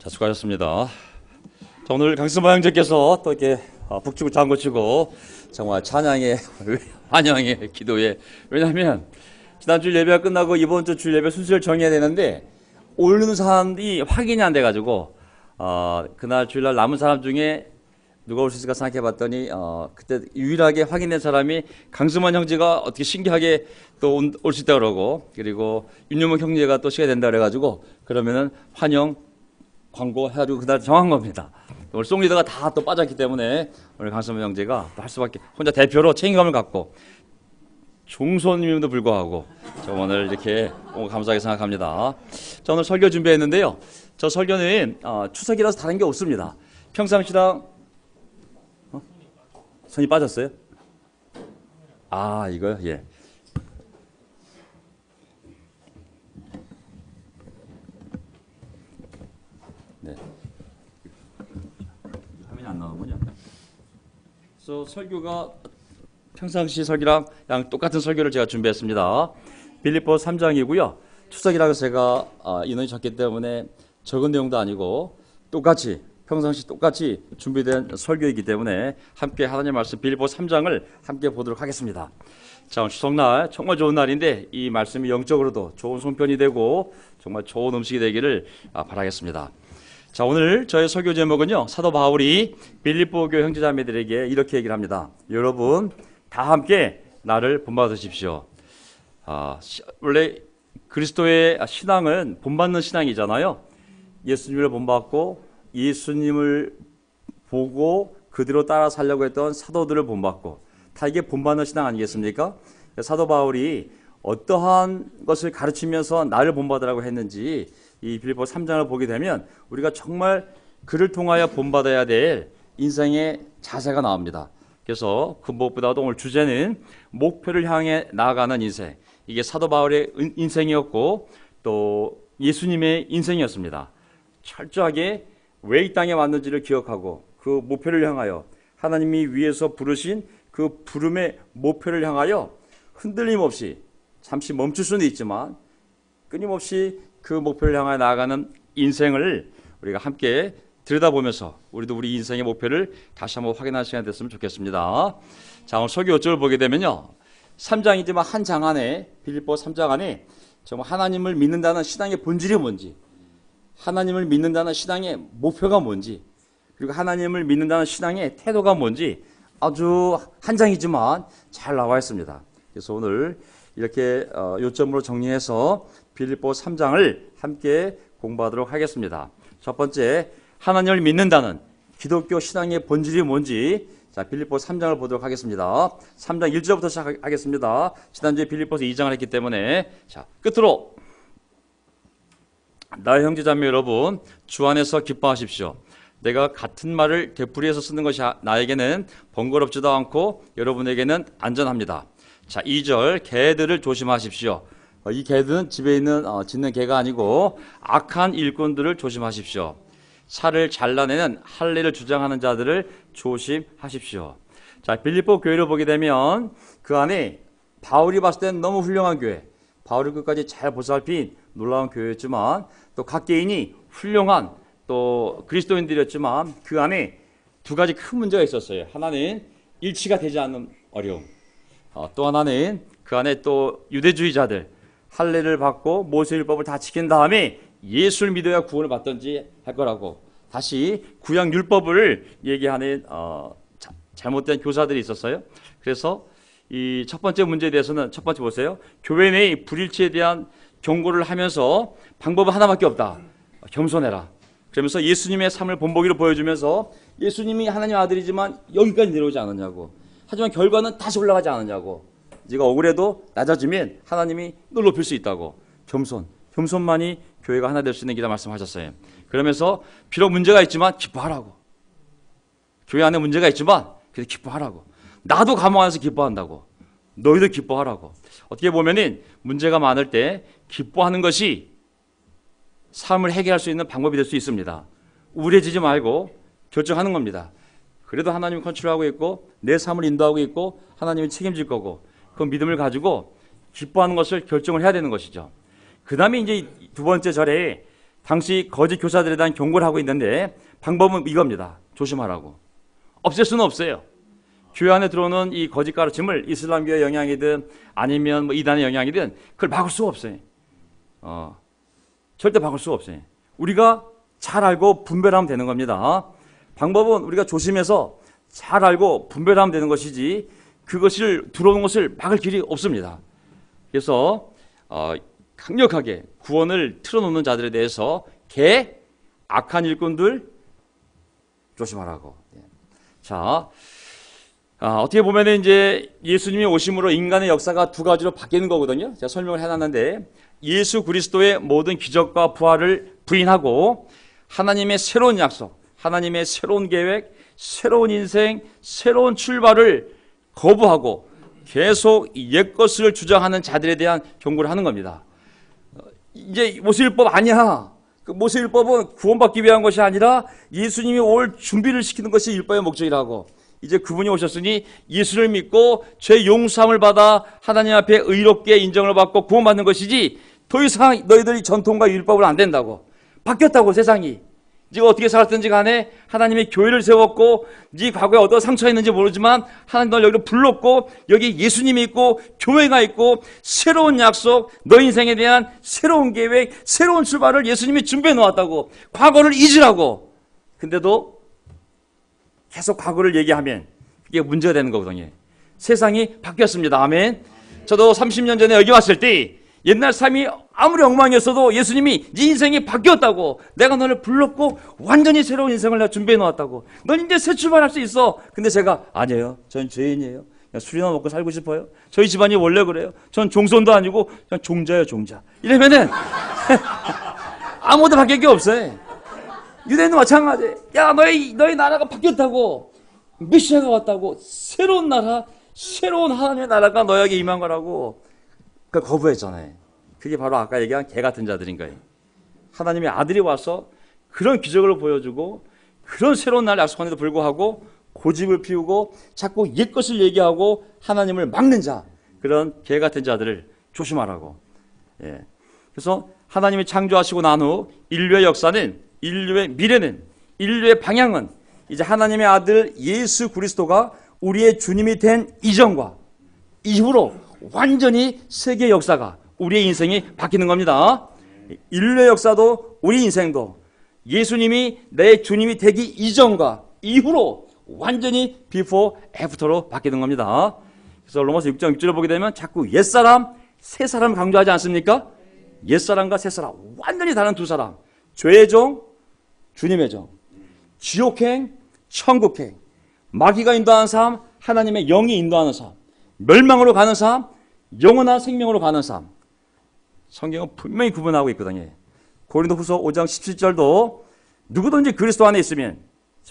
자, 수고하셨습니다. 자, 오늘 강승마 형제께서 또 이렇게 북치고 장구치고 정말 찬양의 환영의 기도에, 왜냐하면 지난주 예배가 끝나고 이번 주 주 예배 순서를 정해야 되는데 오는 사람이 확인이 안 돼가지고 그날 주일날 남은 사람 중에 누가 올 수 있을까 생각해 봤더니 그때 유일하게 확인된 사람이 강승만 형제가 어떻게 신기하게 또 올 수 있다 그러고, 그리고 윤유목 형제가 또 시간이 된다 그래가지고 그러면은 환영 광고 해가지고 그날 정한 겁니다. 오늘 송리더가 다 또 빠졌기 때문에 오늘 강승만 형제가 할 수밖에, 혼자 대표로 책임감을 갖고 종손님임에도 불구하고 저 오늘 이렇게 감사하게 생각합니다. 저 오늘 설교 준비했는데요. 저 설교는 추석이라서 다른 게 없습니다. 평상시랑 손이 빠졌어요? 이거요? 예. 네. 화면이 안 나오군요. 그래서 설교가 평상시 설교랑 똑같은 설교를 제가 준비했습니다. 빌립보 3장이고요. 추석이라고 제가 인원이 적기 때문에 적은 내용도 아니고 똑같이 평상시 똑같이 준비된 설교이기 때문에 함께 하나님의 말씀 빌립보 3장을 함께 보도록 하겠습니다. 자, 오늘 추석날 정말 좋은 날인데 이 말씀이 영적으로도 좋은 손편이 되고 정말 좋은 음식이 되기를 바라겠습니다. 자, 오늘 저의 설교 제목은요, 사도 바울이 빌립보 교회 형제자매들에게 이렇게 얘기를 합니다. 여러분 다 함께 나를 본받으십시오. 원래 그리스도의 신앙은 본받는 신앙이잖아요. 예수님을 본받고 예수님을 보고 그대로 따라 살려고 했던 사도들을 본받고, 다 이게 본받는 신앙 아니겠습니까? 사도 바울이 어떠한 것을 가르치면서 나를 본받으라고 했는지 이 빌립보 3장을 보게 되면 우리가 정말 그를 통하여 본받아야 될 인생의 자세가 나옵니다. 그래서 그 무엇보다도 오늘 주제는 목표를 향해 나아가는 인생, 이게 사도 바울의 인생이었고 또 예수님의 인생이었습니다. 철저하게 왜 이 땅에 왔는지를 기억하고 그 목표를 향하여, 하나님이 위에서 부르신 그 부름의 목표를 향하여 흔들림 없이, 잠시 멈출 수는 있지만 끊임없이 그 목표를 향하여 나아가는 인생을 우리가 함께 들여다보면서 우리도 우리 인생의 목표를 다시 한번 확인하는 시간이 됐으면 좋겠습니다. 자, 오늘 설교 5절을 보게 되면요, 3장이지만 한 장 안에, 빌립보 3장 안에 정말 하나님을 믿는다는 신앙의 본질이 뭔지, 하나님을 믿는다는 신앙의 목표가 뭔지, 그리고 하나님을 믿는다는 신앙의 태도가 뭔지 아주 한 장이지만 잘 나와 있습니다. 그래서 오늘 이렇게 요점으로 정리해서 빌립보 3장을 함께 공부하도록 하겠습니다. 첫 번째, 하나님을 믿는다는 기독교 신앙의 본질이 뭔지, 자, 빌립보 3장을 보도록 하겠습니다. 3장 1절부터 시작하겠습니다. 지난주에 빌립보서 2장을 했기 때문에 자, 끝으로 나의 형제자매 여러분, 주 안에서 기뻐하십시오. 내가 같은 말을 되풀이해서 쓰는 것이 나에게는 번거롭지도 않고 여러분에게는 안전합니다. 자, 2절, 개들을 조심하십시오. 이 개들은 집에 있는 짖는 개가 아니고 악한 일꾼들을 조심하십시오. 살을 잘라내는 할례를 주장하는 자들을 조심하십시오. 자, 빌립보 교회를 보게 되면 그 안에 바울이 봤을 때는 너무 훌륭한 교회, 바울이 끝까지 잘 보살핀 놀라운 교회였지만 또 각 개인이 훌륭한 또 그리스도인들이었지만 그 안에 두 가지 큰 문제가 있었어요. 하나는 일치가 되지 않는 어려움, 또 하나는 그 안에 또 유대주의자들, 할례를 받고 모세율법을 다 지킨 다음에 예수를 믿어야 구원을 받든지 할 거라고 다시 구약 율법을 얘기하는 잘못된 교사들이 있었어요. 그래서 이 첫 번째 문제에 대해서는, 첫 번째 보세요. 교회 내의 불일치에 대한 경고를 하면서 방법은 하나밖에 없다. 겸손해라. 그러면서 예수님의 삶을 본보기로 보여주면서 예수님이 하나님 아들이지만 여기까지 내려오지 않았냐고, 하지만 결과는 다시 올라가지 않았냐고, 네가 억울해도 낮아지면 하나님이 널 높일 수 있다고, 겸손만이 교회가 하나 될 수 있는 길이라 말씀하셨어요. 그러면서 비록 문제가 있지만 기뻐하라고, 교회 안에 문제가 있지만 그래도 기뻐하라고, 나도 감옥 안에서 기뻐한다고, 너희도 기뻐하라고. 어떻게 보면은 문제가 많을 때 기뻐하는 것이 삶을 해결할 수 있는 방법이 될 수 있습니다. 우울해지지 말고 결정하는 겁니다. 그래도 하나님이 컨트롤하고 있고 내 삶을 인도하고 있고 하나님이 책임질 거고, 그 믿음을 가지고 기뻐하는 것을 결정을 해야 되는 것이죠. 그 다음에 이제 두 번째 절에 당시 거짓 교사들에 대한 경고를 하고 있는데 방법은 이겁니다. 조심하라고. 없앨 수는 없어요. 교회 안에 들어오는 이 거짓 가르침을 이슬람교의 영향이든 아니면 뭐 이단의 영향이든 그걸 막을 수가 없어요. 절대 막을 수가 없어요. 우리가 잘 알고 분별하면 되는 겁니다. 방법은 우리가 조심해서 잘 알고 분별하면 되는 것이지 그것을 들어오는 것을 막을 길이 없습니다. 그래서 강력하게 구원을 틀어놓는 자들에 대해서 악한 일꾼들 조심하라고. 자, 어떻게 보면 이제 예수님이 오심으로 인간의 역사가 두 가지로 바뀌는 거거든요. 제가 설명을 해놨는데 예수 그리스도의 모든 기적과 부활을 부인하고 하나님의 새로운 약속, 하나님의 새로운 계획, 새로운 인생, 새로운 출발을 거부하고 계속 옛것을 주장하는 자들에 대한 경고를 하는 겁니다. 이제 모세율법 아니야. 그 모세율법은 구원받기 위한 것이 아니라 예수님이 올 준비를 시키는 것이 율법의 목적이라고. 이제 그분이 오셨으니 예수를 믿고 죄 용서함을 받아 하나님 앞에 의롭게 인정을 받고 구원받는 것이지 더 이상 너희들이 전통과 율법은 안 된다고. 바뀌었다고 세상이. 네가 어떻게 살았든지 간에 하나님이 교회를 세웠고 네 과거에 어떤 상처가 있는지 모르지만 하나님 널 여기로 불렀고 여기 예수님이 있고 교회가 있고 새로운 약속, 너 인생에 대한 새로운 계획, 새로운 출발을 예수님이 준비해 놓았다고. 과거를 잊으라고. 근데도 계속 과거를 얘기하면 그게 문제가 되는 거거든요. 세상이 바뀌었습니다. 아멘. 저도 30년 전에 여기 왔을 때 옛날 삶이 아무리 엉망이었어도 예수님이 네 인생이 바뀌었다고. 내가 너를 불렀고 완전히 새로운 인생을 내가 준비해 놓았다고. 넌 이제 새 출발할 수 있어. 근데 제가 아니에요. 전 죄인이에요. 그냥 술이나 먹고 살고 싶어요. 저희 집안이 원래 그래요. 전 종손도 아니고 그냥 종자예요, 종자. 이러면은 아무도 바뀔 게 없어요. 유대인도 마찬가지. 야, 너희 나라가 바뀌었다고. 메시아가 왔다고. 새로운 나라, 새로운 하나님의 나라가 너에게 임한 거라고. 그 거부했잖아요. 그게 바로 아까 얘기한 개 같은 자들인 거예요. 하나님의 아들이 와서 그런 기적을 보여주고 그런 새로운 날 약속한데도 불구하고 고집을 피우고 자꾸 옛것을 얘기하고 하나님을 막는 자, 그런 개 같은 자들을 조심하라고. 예. 그래서 하나님이 창조하시고 난 후 인류의 역사는, 인류의 미래는, 인류의 방향은 이제 하나님의 아들 예수 그리스도가 우리의 주님이 된 이전과 이후로 완전히 세계 역사가, 우리의 인생이 바뀌는 겁니다. 인류의 역사도 우리 인생도 예수님이 내 주님이 되기 이전과 이후로 완전히 비포 애프터로 바뀌는 겁니다. 그래서 로마서 6장 6절을 보게 되면 자꾸 옛사람, 새사람 강조하지 않습니까? 옛사람과 새사람, 완전히 다른 두 사람. 죄의 종, 주님의 종. 지옥행, 천국행. 마귀가 인도하는 삶, 하나님의 영이 인도하는 삶. 멸망으로 가는 삶, 영원한 생명으로 가는 삶. 성경은 분명히 구분하고 있거든요. 고린도후서 5장 17절도 누구든지 그리스도 안에 있으면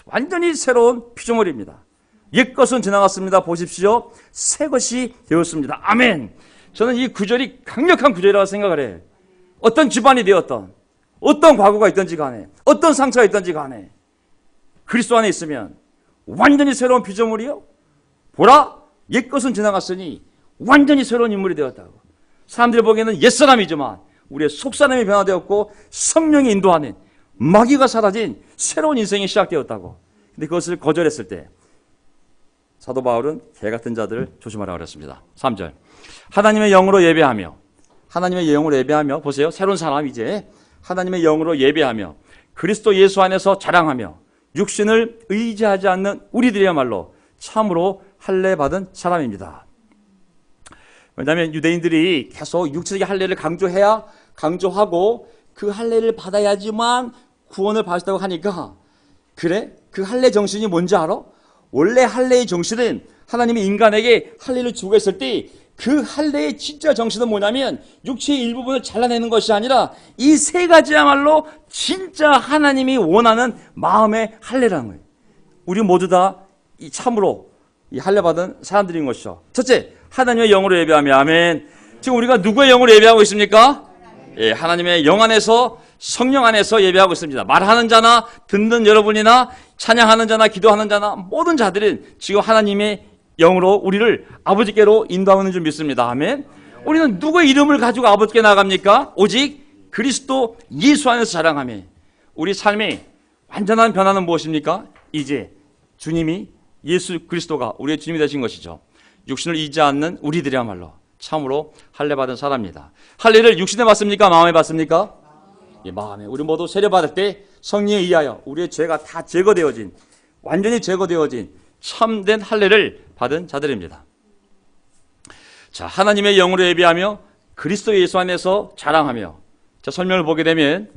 완전히 새로운 피조물입니다. 옛것은 지나갔습니다. 보십시오. 새것이 되었습니다. 아멘. 저는 이 구절이 강력한 구절이라고 생각을 해요. 어떤 집안이 되었던, 어떤 과거가 있든지 간에, 어떤 상처가 있든지 간에 그리스도 안에 있으면 완전히 새로운 피조물이요. 보라, 옛것은 지나갔으니 완전히 새로운 인물이 되었다고. 사람들이 보기에는 옛사람이지만 우리의 속사람이 변화되었고 성령이 인도하는, 마귀가 사라진 새로운 인생이 시작되었다고. 근데 그것을 거절했을 때 사도 바울은 개 같은 자들을 조심하라고 그랬습니다. 3절. 하나님의 영으로 예배하며, 하나님의 영으로 예배하며, 보세요. 새로운 사람 이제 하나님의 영으로 예배하며 그리스도 예수 안에서 자랑하며 육신을 의지하지 않는 우리들이야말로 참으로 할례 받은 사람입니다. 왜냐하면 유대인들이 계속 육체적인 할례를 강조하고 그 할례를 받아야지만 구원을 받았다고 하니까, 그래? 그 할례 정신이 뭔지 알아? 원래 할례의 정신은 하나님이 인간에게 할례를 주고 했을 때 그 할례의 진짜 정신은 뭐냐면 육체의 일부분을 잘라내는 것이 아니라 이 세 가지야말로 진짜 하나님이 원하는 마음의 할례라는 거예요. 우리 모두 다 이 참으로 이 할례 받은 사람들인 것이죠. 첫째, 하나님의 영으로 예배하며. 아멘. 지금 우리가 누구의 영으로 예배하고 있습니까? 예, 하나님의 영 안에서, 성령 안에서 예배하고 있습니다. 말하는 자나 듣는 여러분이나 찬양하는 자나 기도하는 자나 모든 자들은 지금 하나님의 영으로 우리를 아버지께로 인도하는 줄 믿습니다. 아멘. 우리는 누구의 이름을 가지고 아버지께 나갑니까? 오직 그리스도 예수 안에서 자랑하며 우리 삶의 완전한 변화는 무엇입니까? 이제 주님이 예수 그리스도가 우리의 주님이 되신 것이죠. 육신을 잊지 않는 우리들이야말로 참으로 할례 받은 사람입니다. 할례를 육신에 받습니까? 마음에 받습니까? 예, 마음에. 우리 모두 세례 받을 때 성령에 의하여 우리의 죄가 다 제거되어진, 완전히 제거되어진 참된 할례를 받은 자들입니다. 자, 하나님의 영으로 예배하며 그리스도 예수 안에서 자랑하며, 자, 설명을 보게 되면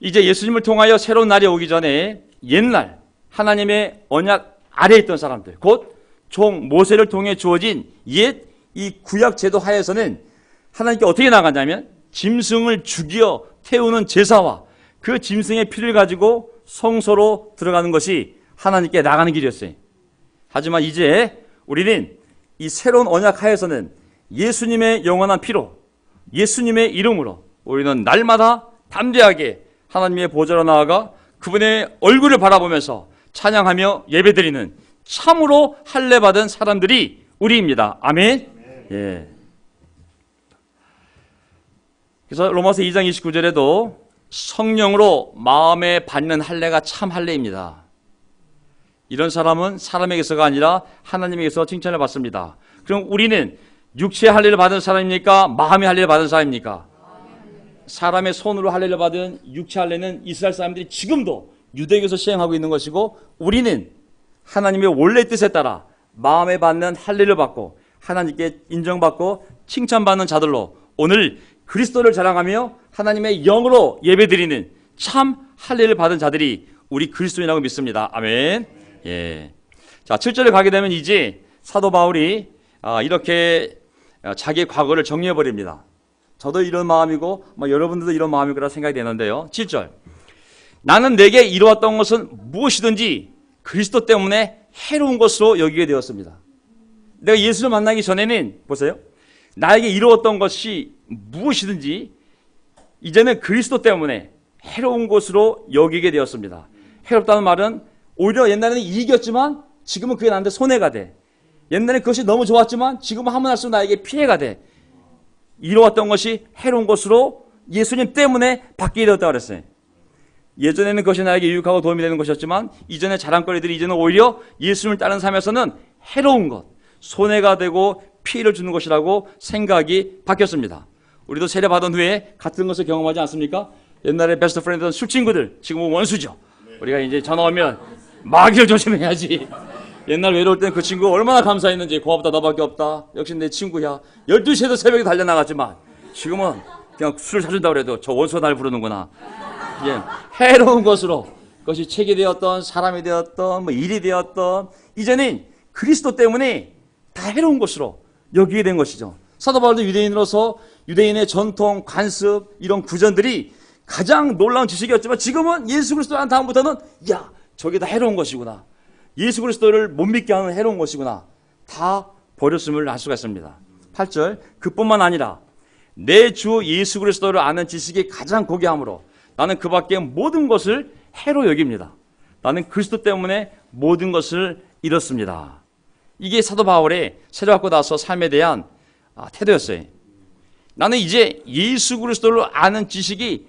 이제 예수님을 통하여 새로운 날이 오기 전에 옛날 하나님의 언약 아래에 있던 사람들, 곧 종 모세를 통해 주어진 옛 이 구약 제도 하에서는 하나님께 어떻게 나가냐면 짐승을 죽여 태우는 제사와 그 짐승의 피를 가지고 성소로 들어가는 것이 하나님께 나가는 길이었어요. 하지만 이제 우리는 이 새로운 언약 하에서는 예수님의 영원한 피로, 예수님의 이름으로 우리는 날마다 담대하게 하나님의 보좌로 나아가 그분의 얼굴을 바라보면서 찬양하며 예배드리는 참으로 할례 받은 사람들이 우리입니다. 아멘. 예. 그래서 로마서 2장 29절에도 성령으로 마음에 받는 할례가 참 할례입니다. 이런 사람은 사람에게서가 아니라 하나님에게서 칭찬을 받습니다. 그럼 우리는 육체의 할례를 받은 사람입니까? 마음의 할례를 받은 사람입니까? 사람의 손으로 할례를 받은 육체 할례는 이스라엘 사람들이 지금도 유대교에서 시행하고 있는 것이고, 우리는 하나님의 원래 뜻에 따라 마음에 받는 할례를 받고 하나님께 인정받고 칭찬받는 자들로 오늘 그리스도를 자랑하며 하나님의 영으로 예배드리는 참 할례를 받은 자들이 우리 그리스도인이라고 믿습니다. 아멘. 예. 자, 7절에 가게 되면 이제 사도 바울이 이렇게 자기의 과거를 정리해 버립니다. 저도 이런 마음이고 여러분들도 이런 마음일 거라 생각이 되는데요. 7절. 나는 내게 이루었던 것은 무엇이든지 그리스도 때문에 해로운 것으로 여기게 되었습니다. 내가 예수를 만나기 전에는 보세요. 나에게 이루었던 것이 무엇이든지 이제는 그리스도 때문에 해로운 것으로 여기게 되었습니다. 해롭다는 말은 오히려 옛날에는 이익이었지만 지금은 그게 나한테 손해가 돼. 옛날에 그것이 너무 좋았지만 지금은 하면 할수록 나에게 피해가 돼. 이루었던 것이 해로운 것으로 예수님 때문에 바뀌게 되었다고 그랬어요. 예전에는 그것이 나에게 유익하고 도움이 되는 것이었지만 이전의 자랑거리들이 이제는 오히려 예수님을 따르는 삶에서는 해로운 것, 손해가 되고 피해를 주는 것이라고 생각이 바뀌었습니다. 우리도 세례 받은 후에 같은 것을 경험하지 않습니까? 옛날에 베스트 프렌드던 술 친구들, 지금은 원수죠. 우리가 이제 전화 오면 마귀를 조심해야지. 옛날 외로울 때는 그 친구 얼마나 감사했는지. 고맙다, 너밖에 없다. 역시 내 친구야. 12시에도 새벽에 달려나갔지만 지금은 그냥 술을 사준다고 해도 저 원수가 날 부르는구나. 예, 해로운 것으로, 그것이 책이 되었던 사람이 되었던 일이 되었던 이제는 그리스도 때문에 다 해로운 것으로 여기게 된 것이죠. 사도 바울도 유대인으로서 유대인의 전통, 관습, 이런 구전들이 가장 놀라운 지식이었지만 지금은 예수 그리스도 한 다음부터는 야, 저게 다 해로운 것이구나. 예수 그리스도를 못 믿게 하는 해로운 것이구나. 다 버렸음을 알 수가 있습니다. 8절. 그뿐만 아니라 내 주 예수 그리스도를 아는 지식이 가장 고귀함으로 나는 그 밖에 모든 것을 해로 여깁니다. 나는 그리스도 때문에 모든 것을 잃었습니다. 이게 사도 바울의 세례받고 나서 삶에 대한 태도였어요. 나는 이제 예수 그리스도를 아는 지식이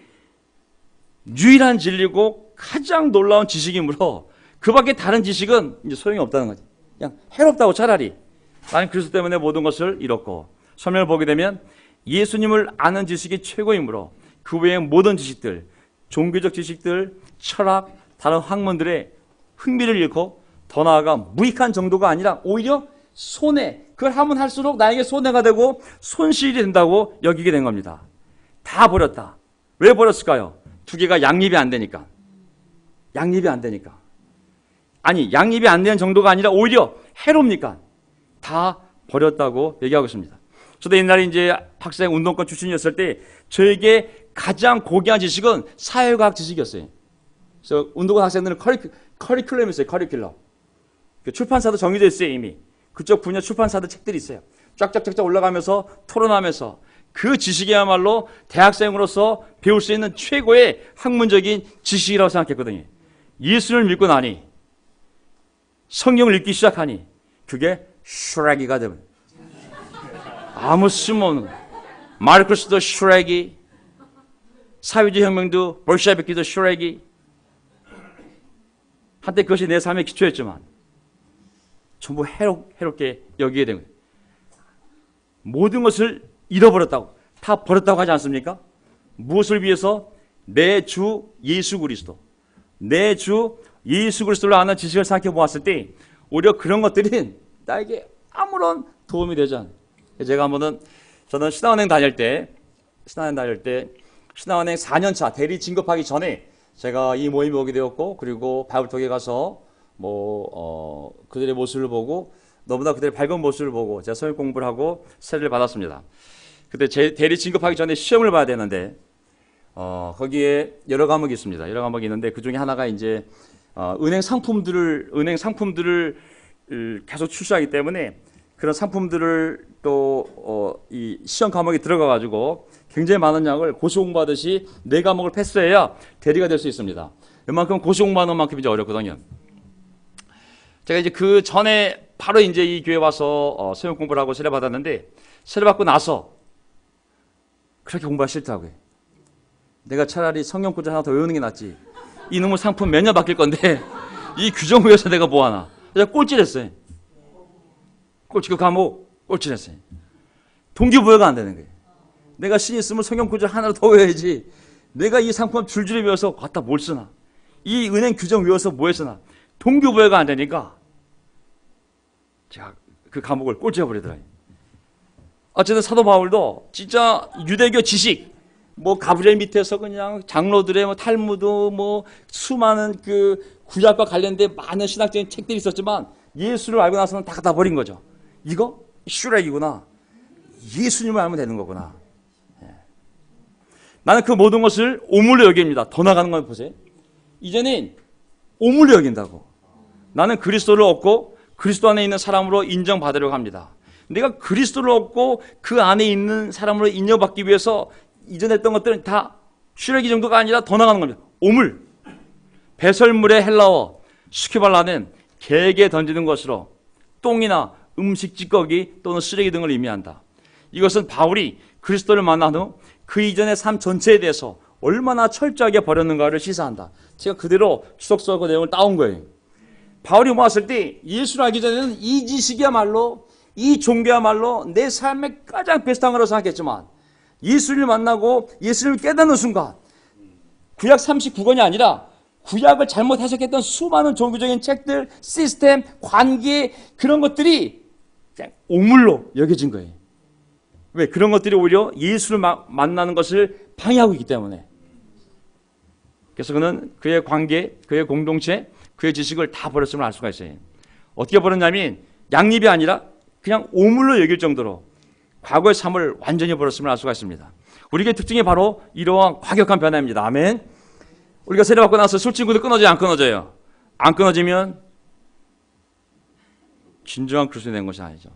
유일한 진리고 가장 놀라운 지식이므로 그 밖에 다른 지식은 이제 소용이 없다는 거지. 그냥 해롭다고 차라리. 나는 그리스도 때문에 모든 것을 잃었고, 설명을 보게 되면 예수님을 아는 지식이 최고이므로 그 외의 모든 지식들, 종교적 지식들, 철학, 다른 학문들의 흥미를 잃고 더 나아가 무익한 정도가 아니라 오히려 손해, 그걸 하면 할수록 나에게 손해가 되고 손실이 된다고 여기게 된 겁니다. 다 버렸다. 왜 버렸을까요? 두 개가 양립이 안 되니까. 양립이 안 되니까. 아니, 양립이 안 되는 정도가 아니라 오히려 해롭니까. 다 버렸다고 얘기하고 있습니다. 저도 옛날에 이제 학생 운동권 출신이었을 때 저에게 가장 고귀한 지식은 사회과학 지식이었어요. 그래서 운동권 학생들은 커리큘럼이 있어요. 커리큘럼. 출판사도 정해져 있어요. 이미. 그쪽 분야 출판사들 책들이 있어요. 쫙쫙쫙쫙 올라가면서 토론하면서 그 지식이야말로 대학생으로서 배울 수 있는 최고의 학문적인 지식이라고 생각했거든요. 예수를 믿고 나니, 성경을 읽기 시작하니 그게 슈레기가 되면 아무 쓸모없는 마르크스도 슈레기, 사회주의 혁명도 볼셰비키도 슈렉이 한때 그것이 내 삶의 기초였지만 전부 해롭게 여기게 된 거예요. 모든 것을 잃어버렸다고, 다 버렸다고 하지 않습니까? 무엇을 위해서? 내 주 예수 그리스도, 내 주 예수 그리스도를 아는 지식을 생각해 보았을 때 오히려 그런 것들이 나에게 아무런 도움이 되지 않아요. 제가 한번은 저는 신한은행 다닐 때 신한은행 4년차 대리 진급하기 전에 제가 이 모임에 오게 되었고, 그리고 바이블톡에 가서 그들의 모습을 보고 너무나 그들의 밝은 모습을 보고 제가 성역 공부를 하고 세례를 받았습니다. 그때 제 대리 진급하기 전에 시험을 봐야 되는데 거기에 여러 과목이 있습니다. 여러 과목이 있는데 그 중에 하나가 이제 은행 상품들을 계속 출시하기 때문에 그런 상품들을 또 이 시험 과목에 들어가 가지고 굉장히 많은 양을 고시 공부하듯이 4과목을 패스해야 대리가 될 수 있습니다. 웬만큼 고시 공부하는 만큼 이제 어렵거든요. 제가 이제 그 전에 바로 이제 이 교회 와서 성역 공부를 하고 세례 받았는데, 세례 받고 나서 그렇게 공부가 싫다고요. 내가 차라리 성경 구절 하나 더 외우는 게 낫지. 이놈의 상품 매년 바뀔 건데 이 규정 외워서 내가 뭐하나. 제가 꼴찌했어요. 그 과목 꼴찌했어요. 동기부여가 안 되는 거예요. 내가 신이 있으면 성경 구절 하나를 더 외워야지. 내가 이 상품 줄줄이 외워서 갖다 뭘 쓰나. 이 은행 규정 외워서 뭐 했으나. 동기부여가 안 되니까 제가 그 과목을 꼴찌해버리더라고요. 어쨌든 사도 바울도 진짜 유대교 지식, 뭐 가브리엘 밑에서 그냥 장로들의 뭐 탈무드, 뭐 수많은 그 구약과 관련된 많은 신학적인 책들이 있었지만 예수를 알고 나서는 다 갖다 버린 거죠. 이거 슈렉이구나. 예수님을 알면 되는 거구나. 나는 그 모든 것을 오물로 여깁니다. 더 나가는 걸 보세요. 이제는 오물로 여긴다고. 나는 그리스도를 얻고 그리스도 안에 있는 사람으로 인정받으려고 합니다. 내가 그리스도를 얻고 그 안에 있는 사람으로 인정받기 위해서 이전에 했던 것들은 다 슈렉이 정도가 아니라 더 나가는 겁니다. 오물. 배설물의 헬라어 스퀴발라는 개에게 던지는 것으로 똥이나 음식 찌꺼기 또는 쓰레기 등을 의미한다. 이것은 바울이 그리스도를 만난 후 그 이전의 삶 전체에 대해서 얼마나 철저하게 버렸는가를 시사한다. 제가 그대로 주석서하고 내용을 따온 거예요. 바울이 모았을 때 예수를 알기 전에는 이 지식이야말로, 이 종교야말로 내 삶의 가장 베스트한 거라고 생각했지만 예수를 만나고 예수를 깨닫는 순간 구약 39권이 아니라 구약을 잘못 해석했던 수많은 종교적인 책들, 시스템, 관계, 그런 것들이 그냥 오물로 여겨진 거예요. 왜? 그런 것들이 오히려 예수를 만나는 것을 방해하고 있기 때문에. 그래서 그는 그의 관계, 그의 공동체, 그의 지식을 다 버렸음을 알 수가 있어요. 어떻게 버렸냐면 양립이 아니라 그냥 오물로 여길 정도로 과거의 삶을 완전히 버렸음을 알 수가 있습니다. 우리의 특징이 바로 이러한 과격한 변화입니다. 아멘. 우리가 세례받고 나서 술 친구들 끊어져요, 안 끊어져요? 안 끊어지면 진정한 그리스도인이 된 것이 아니죠.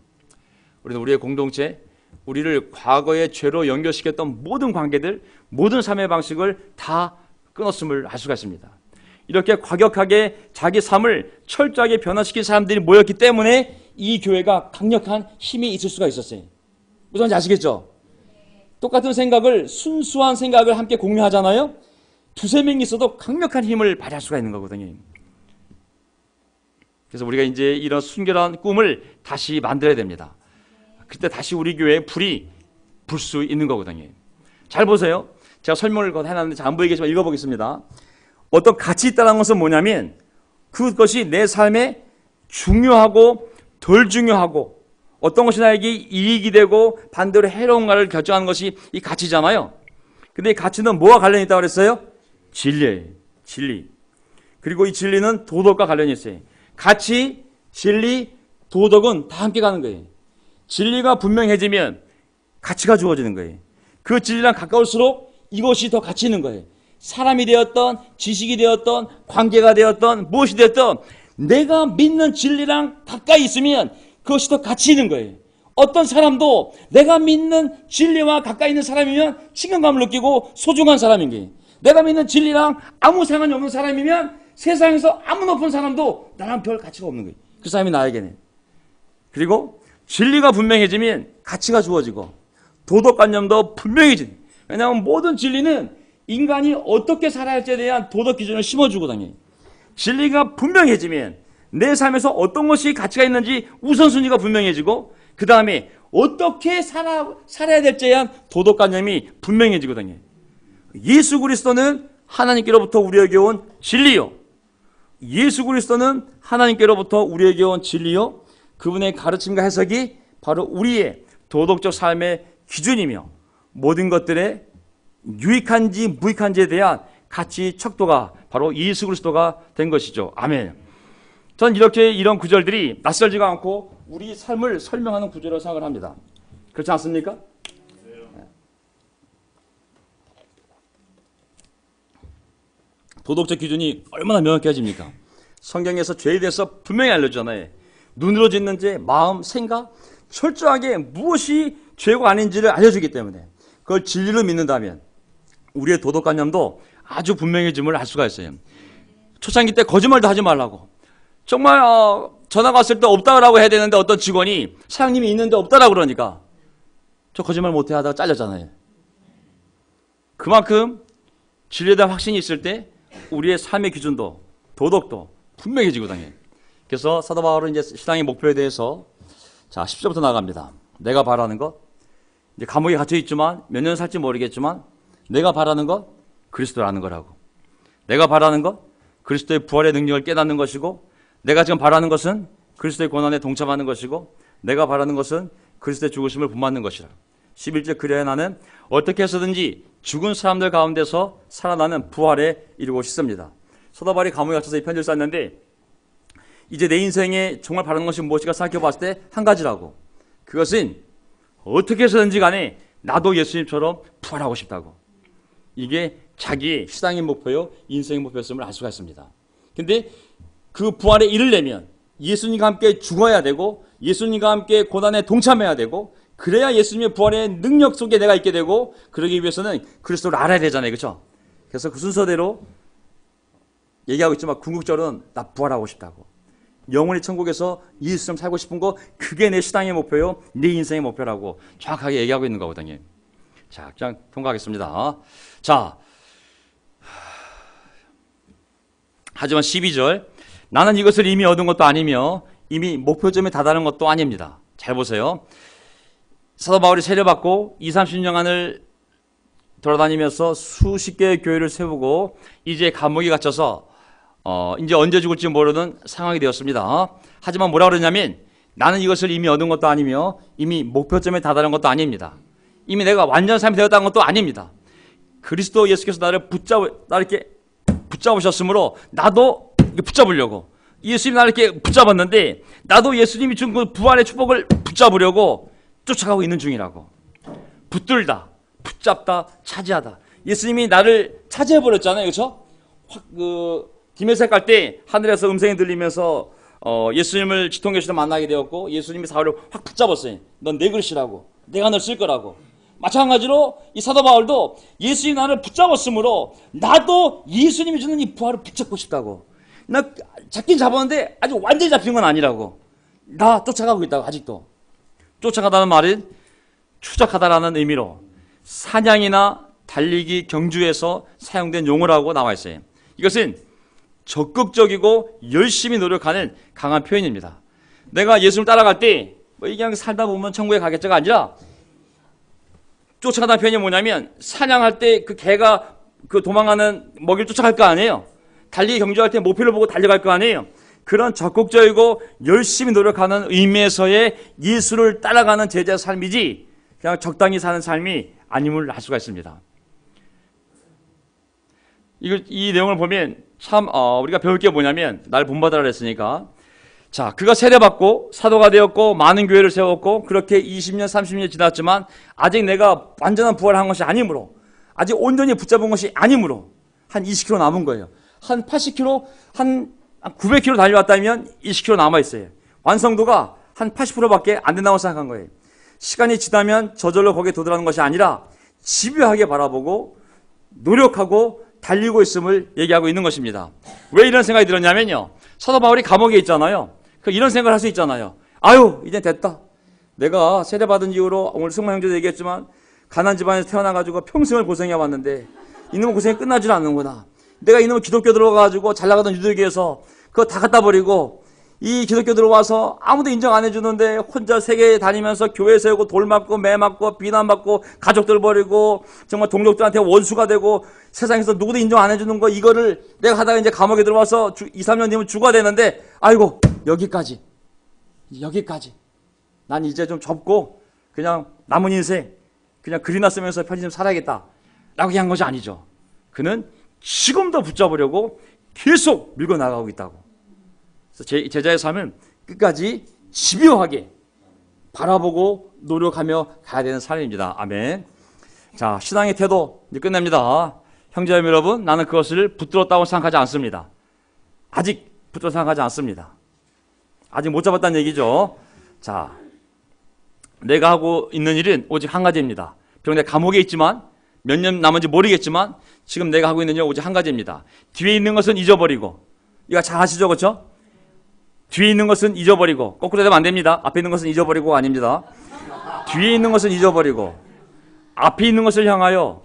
우리는 우리의 공동체, 우리를 과거의 죄로 연결시켰던 모든 관계들, 모든 삶의 방식을 다 끊었음을 알 수가 있습니다. 이렇게 과격하게 자기 삶을 철저하게 변화시킨 사람들이 모였기 때문에 이 교회가 강력한 힘이 있을 수가 있었어요. 무슨 말인지 아시겠죠? 똑같은 생각을, 순수한 생각을 함께 공유하잖아요. 두세 명이 있어도 강력한 힘을 발휘할 수가 있는 거거든요. 그래서 우리가 이제 이런 순결한 꿈을 다시 만들어야 됩니다. 그때 다시 우리 교회에 불이 불 수 있는 거거든요. 잘 보세요. 제가 설명을 해놨는데 잘 안 보이겠지만 읽어보겠습니다. 어떤 가치 있다는 것은 뭐냐면 그것이 내 삶에 중요하고 덜 중요하고 어떤 것이 나에게 이익이 되고 반대로 해로운가를 결정하는 것이 이 가치잖아요. 근데 이 가치는 뭐와 관련이 있다고 그랬어요? 진리예요. 진리. 그리고 이 진리는 도덕과 관련이 있어요. 가치, 진리, 도덕은 다 함께 가는 거예요. 진리가 분명해지면 가치가 주어지는 거예요. 그 진리랑 가까울수록 이것이 더 가치 있는 거예요. 사람이 되었던, 지식이 되었던, 관계가 되었던, 무엇이 되었던 내가 믿는 진리랑 가까이 있으면 그것이 더 가치 있는 거예요. 어떤 사람도 내가 믿는 진리와 가까이 있는 사람이면 친근감을 느끼고 소중한 사람인 거예요. 내가 믿는 진리랑 아무 상관이 없는 사람이면 세상에서 아무 높은 사람도 나랑 별 가치가 없는 거예요. 그 사람이 나에게는. 그리고 진리가 분명해지면 가치가 주어지고 도덕관념도 분명해지는. 왜냐하면 모든 진리는 인간이 어떻게 살아야 할지에 대한 도덕 기준을 심어주거든요. 진리가 분명해지면 내 삶에서 어떤 것이 가치가 있는지 우선순위가 분명해지고 그 다음에 어떻게 살아야 될지에 대한 도덕관념이 분명해지거든요. 예수 그리스도는 하나님께로부터 우리에게 온 진리요. 예수 그리스도는 하나님께로부터 우리에게 온 진리요. 그분의 가르침과 해석이 바로 우리의 도덕적 삶의 기준이며 모든 것들의 유익한지 무익한지에 대한 가치 척도가 바로 예수 그리스도가 된 것이죠. 아멘. 전 이렇게 이런 구절들이 낯설지가 않고 우리 삶을 설명하는 구절이라고 생각을 합니다. 그렇지 않습니까? 도덕적 기준이 얼마나 명확해집니까? 성경에서 죄에 대해서 분명히 알려주잖아요. 눈으로 짓는 죄, 마음, 생각, 철저하게 무엇이 죄가 아닌지를 알려주기 때문에 그걸 진리로 믿는다면 우리의 도덕관념도 아주 분명해짐을 알 수가 있어요. 초창기 때 거짓말도 하지 말라고. 정말 전화가 왔을 때 없다라고 해야 되는데 어떤 직원이 사장님이 있는데 없다라고 그러니까 저 거짓말 못해 하다가 잘렸잖아요. 그만큼 진리에 대한 확신이 있을 때 우리의 삶의 기준도 도덕도 분명해지거든요. 그래서 사도 바울은 이제 신앙의 목표에 대해서 자 10절부터 나갑니다. 내가 바라는 것, 이제 감옥에 갇혀 있지만 몇 년 살지 모르겠지만 내가 바라는 것 그리스도라는 거라고. 내가 바라는 것 그리스도의 부활의 능력을 깨닫는 것이고 내가 지금 바라는 것은 그리스도의 고난에 동참하는 것이고 내가 바라는 것은 그리스도의 죽으심을 본받는 것이라. 11절 그래야 나는 어떻게 해서든지 죽은 사람들 가운데서 살아나는 부활에 이르고 싶습니다. 사도 바울이 감옥에 갇혀서 이 편지를 썼는데 이제 내 인생에 정말 바라는 것이 무엇인가 생각해 봤을 때 한 가지라고. 그것은 어떻게 해서든지 간에 나도 예수님처럼 부활하고 싶다고. 이게 자기의 신앙의 목표요 인생의 목표였음을 알 수가 있습니다. 근데 그 부활에 이르려면 예수님과 함께 죽어야 되고 예수님과 함께 고난에 동참해야 되고 그래야 예수님의 부활의 능력 속에 내가 있게 되고 그러기 위해서는 그리스도를 알아야 되잖아요. 그렇죠? 그래서 그 순서대로 얘기하고 있지만 궁극적으로는 나 부활하고 싶다고. 영원히 천국에서 예수처럼 살고 싶은 거 그게 내 신앙의 목표요. 내 인생의 목표라고 정확하게 얘기하고 있는 거거든요. 자, 그냥 통과하겠습니다. 자, 하지만 12절 나는 이것을 이미 얻은 것도 아니며 이미 목표점에 다다른 것도 아닙니다. 잘 보세요. 사도 바울이 세례받고 20-30년간을 돌아다니면서 수십 개의 교회를 세우고 이제 감옥에 갇혀서 이제 언제 죽을지 모르는 상황이 되었습니다. 하지만 뭐라 그러냐면 나는 이것을 이미 얻은 것도 아니며 이미 목표점에 다다른 것도 아닙니다. 이미 내가 완전 삶이 되었다는 것도 아닙니다. 그리스도 예수께서 나를 이렇게 붙잡으셨으므로 나도 붙잡으려고. 예수님이 나를 이렇게 붙잡았는데 나도 예수님이 준 그 부활의 축복을 붙잡으려고 쫓아가고 있는 중이라고. 붙들다, 붙잡다, 차지하다. 예수님이 나를 차지해버렸잖아요. 그렇죠? 디메섹 갈 때 하늘에서 음성이 들리면서 예수님을 지통교시로 만나게 되었고 예수님이 사울을 확 붙잡았어요. 넌 내 그릇이라고. 내가 널 쓸 거라고. 마찬가지로 이 사도 바울도 예수님이 나를 붙잡았으므로 나도 예수님이 주는 이 부활을 붙잡고 싶다고. 나 잡긴 잡았는데 아직 완전히 잡힌 건 아니라고. 나 쫓아가고 있다고. 아직도. 쫓아가다는 말은 추적하다라는 의미로 사냥이나 달리기 경주에서 사용된 용어라고 나와 있어요. 이것은 적극적이고 열심히 노력하는 강한 표현입니다. 내가 예수를 따라갈 때 뭐 그냥 살다 보면 천국에 가겠죠가 아니라 쫓아가다는 표현이 뭐냐면 사냥할 때 그 개가 그 도망가는 먹이를 쫓아갈 거 아니에요. 달리기 경주할 때 목표를 보고 달려갈 거 아니에요. 그런 적극적이고 열심히 노력하는 의미에서의 예수를 따라가는 제자의 삶이지 그냥 적당히 사는 삶이 아님을 알 수가 있습니다. 이 내용을 보면 참 우리가 배울 게 뭐냐면 날 본받으라 그랬으니까 자 그가 세례받고 사도가 되었고 많은 교회를 세웠고 그렇게 20년 30년 지났지만 아직 내가 완전한 부활한 것이 아니므로 아직 온전히 붙잡은 것이 아니므로 한 20km 남은 거예요. 한 80km 한 900km 달려왔다면 20km 남아있어요. 완성도가 한 80%밖에 안 된다고 생각한 거예요. 시간이 지나면 저절로 거기에 도달하는 것이 아니라 집요하게 바라보고 노력하고 달리고 있음을 얘기하고 있는 것입니다. 왜 이런 생각이 들었냐면요. 사도 바울이 감옥에 있잖아요. 이런 생각을 할 수 있잖아요. 아유 이제 됐다. 내가 세례받은 이후로 오늘 승마 형제도 얘기했지만 가난 집안에서 태어나가지고 평생을 고생해왔는데 이놈의 고생이 끝나질 않는구나. 내가 이놈의 기독교 들어가가지고 잘 나가던 유대교에서 그거 다 갖다 버리고 이 기독교 들어와서 아무도 인정 안 해주는데 혼자 세계 다니면서 교회 세우고 돌 맞고 매 맞고 비난받고 가족들 버리고 정말 동족들한테 원수가 되고 세상에서 누구도 인정 안 해주는 거 이거를 내가 하다가 이제 감옥에 들어와서 2, 3년 뒤면 죽어야 되는데 아이고 여기까지 난 이제 좀 접고 그냥 남은 인생 그냥 글이나 쓰면서 편지 좀 살아야겠다 라고 한 것이 아니죠. 그는 지금도 붙잡으려고 계속 밀고 나가고 있다고. 그래서 제자의 삶은 끝까지 집요하게 바라보고 노력하며 가야 되는 삶입니다. 아멘. 자, 신앙의 태도 이제 끝냅니다. 형제자매 여러분, 나는 그것을 붙들었다고 생각하지 않습니다. 아직 붙들어 생각하지 않습니다. 아직 못 잡았다는 얘기죠. 자, 내가 하고 있는 일은 오직 한 가지입니다. 비록 내가 감옥에 있지만 몇 년 남은지 모르겠지만 지금 내가 하고 있는 일은 오직 한 가지입니다. 뒤에 있는 것은 잊어버리고, 이거 잘 아시죠, 그렇죠? 뒤에 있는 것은 잊어버리고, 거꾸로 되면 안 됩니다. 앞에 있는 것은 잊어버리고가 아닙니다. 뒤에 있는 것은 잊어버리고 앞에 있는 것을 향하여,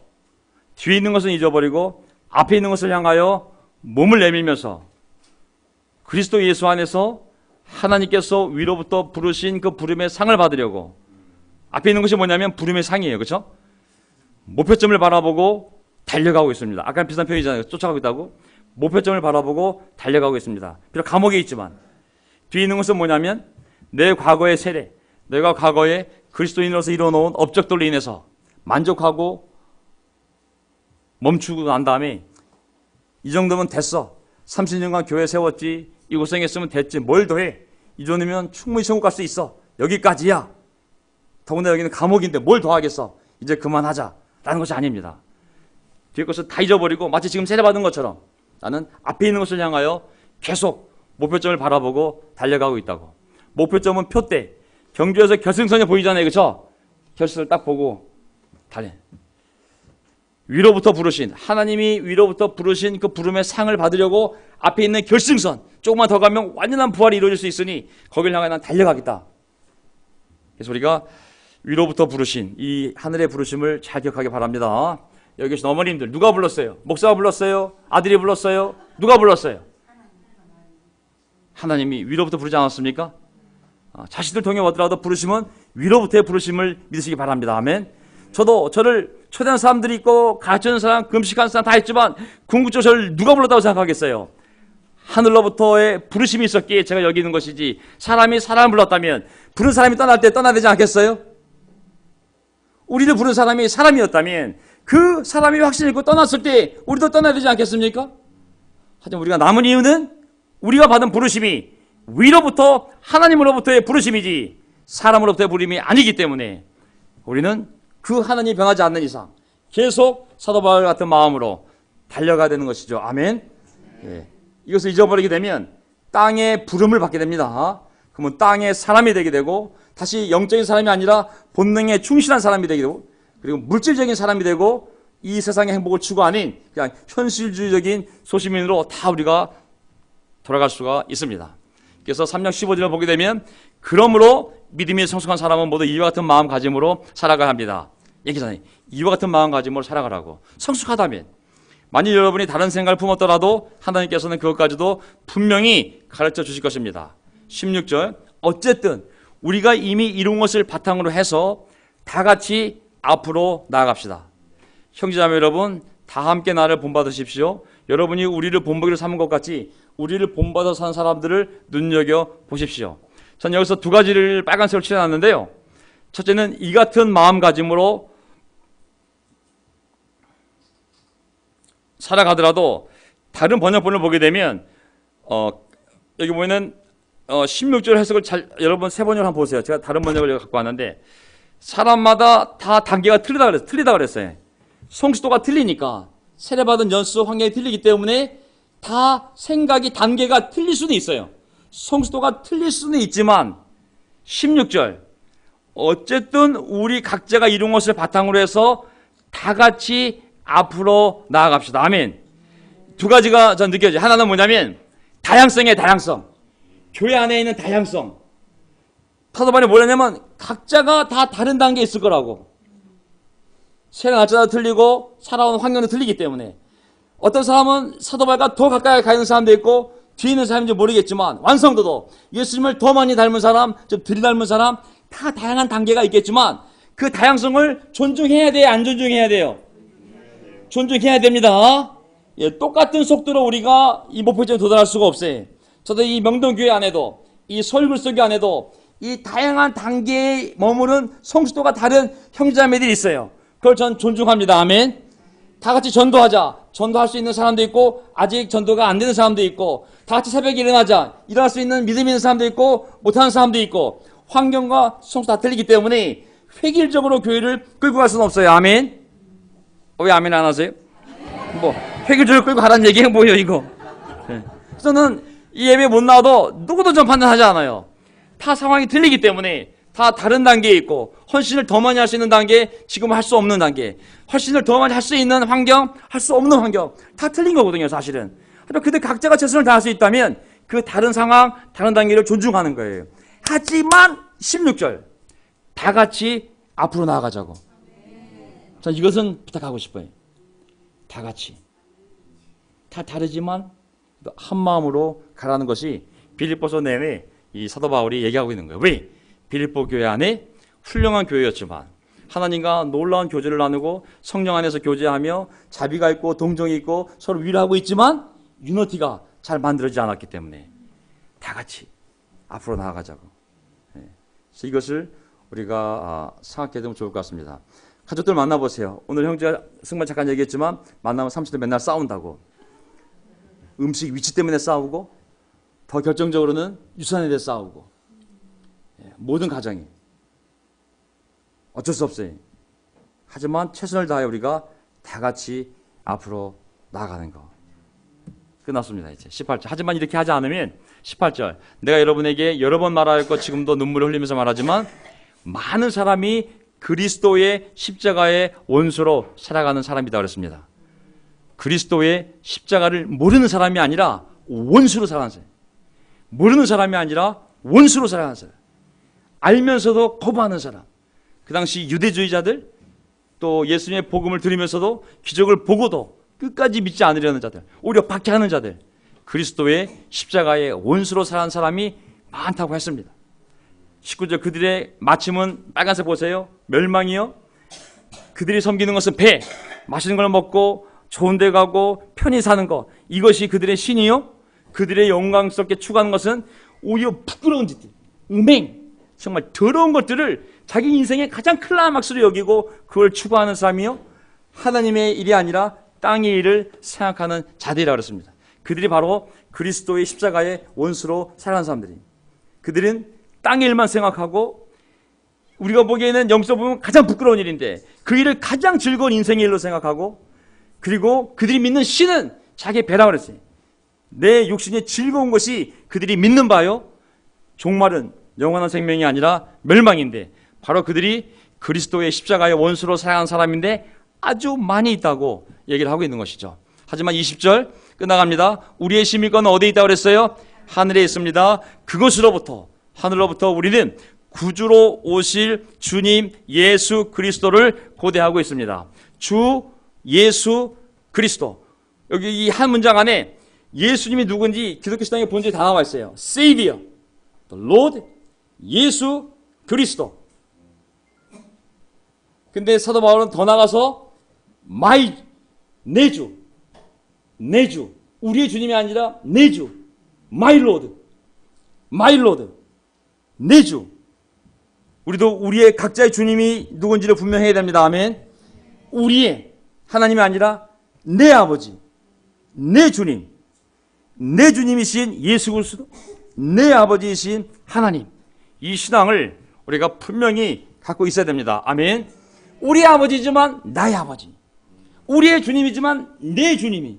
뒤에 있는 것은 잊어버리고 앞에 있는 것을 향하여 몸을 내밀면서 그리스도 예수 안에서 하나님께서 위로부터 부르신 그 부름의 상을 받으려고. 앞에 있는 것이 뭐냐면 부름의 상이에요. 그렇죠? 목표점을 바라보고 달려가고 있습니다. 아까 비슷한 표현이잖아요. 쫓아가고 있다고. 목표점을 바라보고 달려가고 있습니다. 비록 감옥에 있지만 뒤에 있는 것은 뭐냐면 내 과거의 세례, 내가 과거에 그리스도인으로서 이뤄놓은 업적들로 인해서 만족하고 멈추고 난 다음에 이 정도면 됐어. 30년간 교회 세웠지, 이 고생했으면 됐지, 뭘 더해. 이 정도면 충분히 천국 갈 수 있어. 여기까지야. 더군다나 여기는 감옥인데 뭘 더 하겠어. 이제 그만하자 라는 것이 아닙니다. 뒤에 것을 다 잊어버리고 마치 지금 세례받은 것처럼 나는 앞에 있는 것을 향하여 계속 목표점을 바라보고 달려가고 있다고. 목표점은 표대. 경주에서 결승선이 보이잖아요. 그렇죠? 결승을 딱 보고 달려. 위로부터 부르신, 하나님이 위로부터 부르신 그 부름의 상을 받으려고 앞에 있는 결승선, 조금만 더 가면 완전한 부활이 이루어질 수 있으니 거기를 향해 난 달려가겠다. 그래서 우리가 위로부터 부르신 이 하늘의 부르심을 잘 기억하기 바랍니다. 여기 계신 어머님들 누가 불렀어요? 목사가 불렀어요? 아들이 불렀어요? 누가 불렀어요? 하나님이 위로부터 부르지 않았습니까? 자식들 통해 오더라도 부르심은 위로부터의 부르심을 믿으시기 바랍니다. 아멘. 저도 저를 초대한 사람들이 있고 가르치는 사람, 금식한 사람 다 있지만 궁극적으로 저를 누가 불렀다고 생각하겠어요? 하늘로부터의 부르심이 있었기에 제가 여기 있는 것이지, 사람이 사람을 불렀다면 부른 사람이 떠날 때 떠나야 되지 않겠어요? 우리를 부른 사람이 사람이었다면 그 사람이 확신을 잃고 떠났을 때 우리도 떠나야 되지 않겠습니까? 하지만 우리가 남은 이유는 우리가 받은 부르심이 위로부터 하나님으로부터의 부르심이지 사람으로부터의 부름이 아니기 때문에 우리는 그 하나님이 변하지 않는 이상 계속 사도 바울 같은 마음으로 달려가야 되는 것이죠. 아멘. 예. 이것을 잊어버리게 되면 땅의 부름을 받게 됩니다. 그러면 땅의 사람이 되게 되고 다시 영적인 사람이 아니라 본능에 충실한 사람이 되게 되고 그리고 물질적인 사람이 되고 이 세상의 행복을 추구하는 그냥 현실주의적인 소시민으로 다 우리가 돌아갈 수가 있습니다. 그래서 3장 15절을 보게 되면 그러므로 믿음이 성숙한 사람은 모두 이와 같은 마음가짐으로 살아가야 합니다. 얘기잖아요. 이와 같은 마음가짐으로 살아가라고. 성숙하다면 만일 여러분이 다른 생각을 품었더라도 하나님께서는 그것까지도 분명히 가르쳐 주실 것입니다. 16절 어쨌든 우리가 이미 이룬 것을 바탕으로 해서 다 같이 앞으로 나아갑시다. 형제자매 여러분, 다 함께 나를 본받으십시오. 여러분이 우리를 본보기로 삼은 것 같이 우리를 본받아 사는 사람들을 눈여겨보십시오. 전 여기서 두 가지를 빨간색으로 칠해놨는데요. 첫째는 이 같은 마음가짐으로 살아가더라도 다른 번역본을 보게 되면 여기 보면은 16절 해석을 여러분 세 번역을 한번 보세요. 제가 다른 번역을 갖고 왔는데 사람마다 다 단계가 틀리다 그랬어요. 성숙도가 틀리니까 세례받은 연수 환경이 틀리기 때문에 다 생각이 단계가 틀릴 수는 있어요. 성숙도가 틀릴 수는 있지만 16절 어쨌든 우리 각자가 이룬 것을 바탕으로 해서 다 같이 앞으로 나아갑시다. 아멘. 두 가지가 전 느껴져요. 하나는 뭐냐면 다양성이에요. 다양성. 교회 안에 있는 다양성. 사도바울이 뭐냐면 각자가 다 다른 단계에 있을 거라고. 세례 날짜도 틀리고 살아온 환경도 틀리기 때문에 어떤 사람은 사도 바울과 더 가까이 가 있는 사람도 있고 뒤에 있는 사람인지 모르겠지만 완성도도 예수님을 더 많이 닮은 사람, 좀 덜 닮은 사람 다 다양한 단계가 있겠지만 그 다양성을 존중해야 돼요? 안 존중해야 돼요? 존중해야 됩니다. 예, 똑같은 속도로 우리가 이 목표점에 도달할 수가 없어요. 저도 이 명동교회 안에도 이 서울글석교 안에도 이 다양한 단계에 머무는 성숙도가 다른 형제자매들이 있어요. 그걸 전 존중합니다. 아멘. 다 같이 전도하자. 전도할 수 있는 사람도 있고 아직 전도가 안 되는 사람도 있고 다 같이 새벽에 일어나자. 일어날 수 있는 믿음 있는 사람도 있고 못하는 사람도 있고 환경과 성숙 다 틀리기 때문에 획일적으로 교회를 끌고 갈 수는 없어요. 아멘. 왜 아멘 안 하세요? 뭐 획일적으로 끌고 가라는 얘기가 뭐예요 이거. 네. 저는 이 예배 못 나와도 누구도 좀 판단하지 않아요. 다 상황이 틀리기 때문에 다 다른 단계에 있고 헌신을 더 많이 할 수 있는 단계, 지금 할 수 없는 단계, 헌신을 더 많이 할 수 있는 환경, 할 수 없는 환경 다 틀린 거거든요 사실은. 하지만 그들 각자가 최선을 다할 수 있다면 그 다른 상황, 다른 단계를 존중하는 거예요. 하지만 16절 다 같이 앞으로 나아가자고. 전 이것은 부탁하고 싶어요. 다 같이. 다 다르지만 한 마음으로 가라는 것이 빌립보서 내내 이 사도 바울이 얘기하고 있는 거예요. 왜? 빌립보 교회 안에 훌륭한 교회였지만 하나님과 놀라운 교제를 나누고 성령 안에서 교제하며 자비가 있고 동정이 있고 서로 위로하고 있지만 유니티가 잘 만들어지지 않았기 때문에 다 같이 앞으로 나아가자고. 그래서 이것을 우리가 생각해 두면 좋을 것 같습니다. 가족들 만나보세요. 오늘 형제가 승만 잠깐 얘기했지만 만나면 삼촌들 맨날 싸운다고. 음식 위치 때문에 싸우고 더 결정적으로는 유산에 대해 싸우고. 모든 가정이 어쩔 수 없어요. 하지만 최선을 다해 우리가 다 같이 앞으로 나아가는 거. 끝났습니다. 이제 18절. 하지만 이렇게 하지 않으면 18절. 내가 여러분에게 여러 번 말하였고 지금도 눈물을 흘리면서 말하지만 많은 사람이 그리스도의 십자가의 원수로 살아가는 사람이다 그랬습니다. 그리스도의 십자가를 모르는 사람이 아니라 원수로 살아가는 사람. 모르는 사람이 아니라 원수로 살아가는 사람. 알면서도 거부하는 사람. 그 당시 유대주의자들, 또 예수님의 복음을 들으면서도 기적을 보고도 끝까지 믿지 않으려는 자들, 오히려 박해하는 자들, 그리스도의 십자가의 원수로 살아가는 사람이 많다고 했습니다. 19절 그들의 마침은 빨간색 보세요. 멸망이요. 그들이 섬기는 것은 배, 맛있는 걸 먹고 좋은 데 가고 편히 사는 것, 이것이 그들의 신이요. 그들의 영광스럽게 추구하는 것은 오히려 부끄러운 짓들, 음행, 정말 더러운 것들을 자기 인생의 가장 클라이막스로 여기고 그걸 추구하는 사람이요. 하나님의 일이 아니라 땅의 일을 생각하는 자들이라고 그랬습니다. 그들이 바로 그리스도의 십자가의 원수로 살아가는 사람들이. 그들은 땅의 일만 생각하고 우리가 보기에는 영적으로 보면 가장 부끄러운 일인데 그 일을 가장 즐거운 인생의 일로 생각하고 그리고 그들이 믿는 신은 자기의 배라고 그랬어요. 내 육신이 즐거운 것이 그들이 믿는 바요. 종말은 영원한 생명이 아니라 멸망인데 바로 그들이 그리스도의 십자가의 원수로 살아가는 사람인데 아주 많이 있다고 얘기를 하고 있는 것이죠. 하지만 20절 끝나갑니다. 우리의 시민권은 어디에 있다고 그랬어요? 하늘에 있습니다. 그것으로부터 하늘로부터 우리는 구주로 오실 주님 예수 그리스도를 고대하고 있습니다. 주 예수 그리스도. 여기 이 한 문장 안에 예수님이 누군지 기독교 신앙의 본질이 다 나와 있어요. Savior, the Lord, 예수 그리스도. 근데 사도 바울은 더 나가서 내 주, 우리의 주님이 아니라 내 주, my Lord, 내 주. 우리도 우리의 각자의 주님이 누군지를 분명해야 됩니다. 아멘. 우리의 하나님이 아니라 내 아버지, 내 주님, 내 주님이신 예수 그리스도, 내 아버지이신 하나님. 이 신앙을 우리가 분명히 갖고 있어야 됩니다. 아멘. 우리의 아버지지만 나의 아버지, 우리의 주님이지만 내 주님이,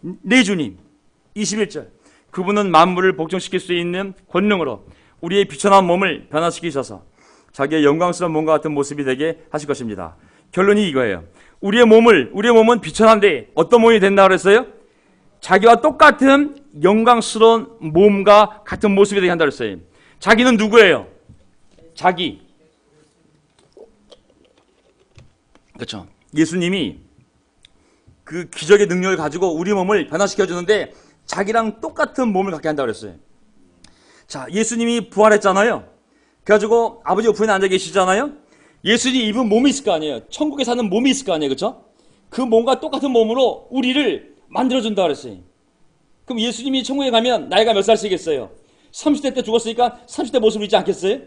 내 주님. 21절 그분은 만물을 복종시킬 수 있는 권능으로 우리의 비천한 몸을 변화시키셔서 자기의 영광스러운 몸과 같은 모습이 되게 하실 것입니다. 결론이 이거예요. 우리의 몸은 비천한데 어떤 몸이 된다고 그랬어요? 자기와 똑같은 영광스러운 몸과 같은 모습이 되게 한다고 그랬어요. 자기는 누구예요? 자기. 그렇죠. 예수님이 그 기적의 능력을 가지고 우리 몸을 변화시켜 주는데 자기랑 똑같은 몸을 갖게 한다고 그랬어요. 자, 예수님이 부활했잖아요. 그래가지고 아버지 우편에 앉아 계시잖아요. 예수님이 입은 몸이 있을 거 아니에요. 천국에 사는 몸이 있을 거 아니에요. 그렇죠? 그 몸과 똑같은 몸으로 우리를 만들어준다고 그랬어요. 그럼 예수님이 천국에 가면 나이가 몇 살이겠어요? 30대 때 죽었으니까 30대 모습을 잊지 않겠어요?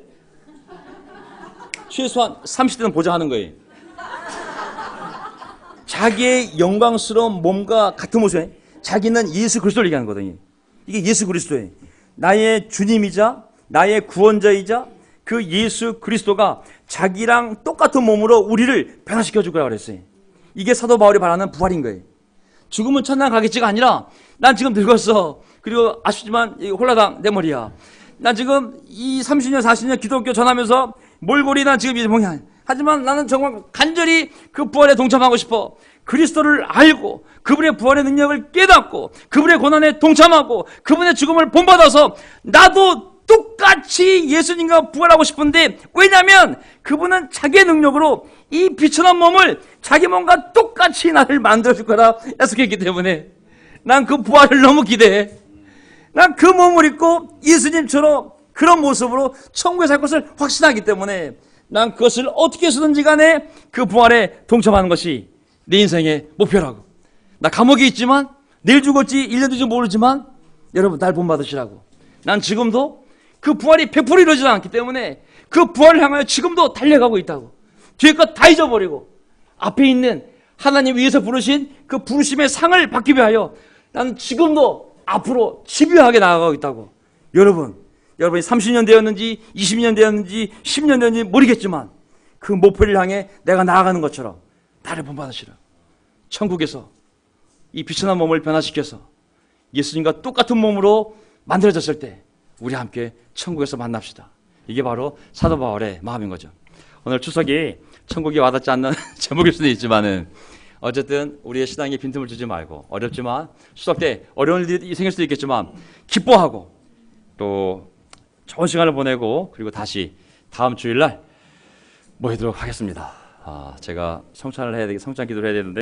최소한 30대는 보장하는 거예요. 자기의 영광스러운 몸과 같은 모습에 자기는 예수 그리스도를 얘기하는 거거든요. 이게 예수 그리스도예요. 나의 주님이자 나의 구원자이자 그 예수 그리스도가 자기랑 똑같은 몸으로 우리를 변화시켜 줄 거라고 그랬어요. 이게 사도 바울이 말하는 부활인 거예요. 죽으면 천당 가겠지가 아니라 난 지금 늙었어. 그리고 아쉽지만 홀라당 내 머리야. 난 지금 이 30년 40년 기독교 전하면서 몰골이 난 지금 이 모양. 하지만 나는 정말 간절히 그 부활에 동참하고 싶어. 그리스도를 알고 그분의 부활의 능력을 깨닫고 그분의 고난에 동참하고 그분의 죽음을 본받아서 나도 똑같이 예수님과 부활하고 싶은데, 왜냐하면 그분은 자기의 능력으로 이 비천한 몸을 자기 몸과 똑같이 나를 만들어줄 거라 약속했기 때문에 난 그 부활을 너무 기대해. 난 그 몸을 입고 예수님처럼 그런 모습으로 천국에 살 것을 확신하기 때문에 난 그것을 어떻게 해서든지 간에 그 부활에 동참하는 것이 내 인생의 목표라고. 나 감옥에 있지만 내일 죽을지 1년 뒤지 모르지만 여러분 날 본받으시라고. 난 지금도 그 부활이 100% 이루어지지 않기 때문에 그 부활을 향하여 지금도 달려가고 있다고. 뒤에 것 다 잊어버리고 앞에 있는 하나님 위에서 부르신 그 부르심의 상을 받기 위하여 나는 지금도 앞으로 집요하게 나아가고 있다고. 여러분이 30년 되었는지 20년 되었는지 10년 되었는지 모르겠지만 그 목표를 향해 내가 나아가는 것처럼 나를 본받으시라. 천국에서 이 비천한 몸을 변화시켜서 예수님과 똑같은 몸으로 만들어졌을 때 우리 함께 천국에서 만납시다. 이게 바로 사도 바울의 마음인 거죠. 오늘 추석이 천국이 와닿지 않는 제목일 수도 있지만은 어쨌든 우리의 신앙에 빈틈을 주지 말고, 어렵지만 추석 때 어려운 일이 생길 수도 있겠지만 기뻐하고 또 좋은 시간을 보내고 그리고 다시 다음 주일날 모이도록 하겠습니다. 제가 성찬 기도를 해야 되는데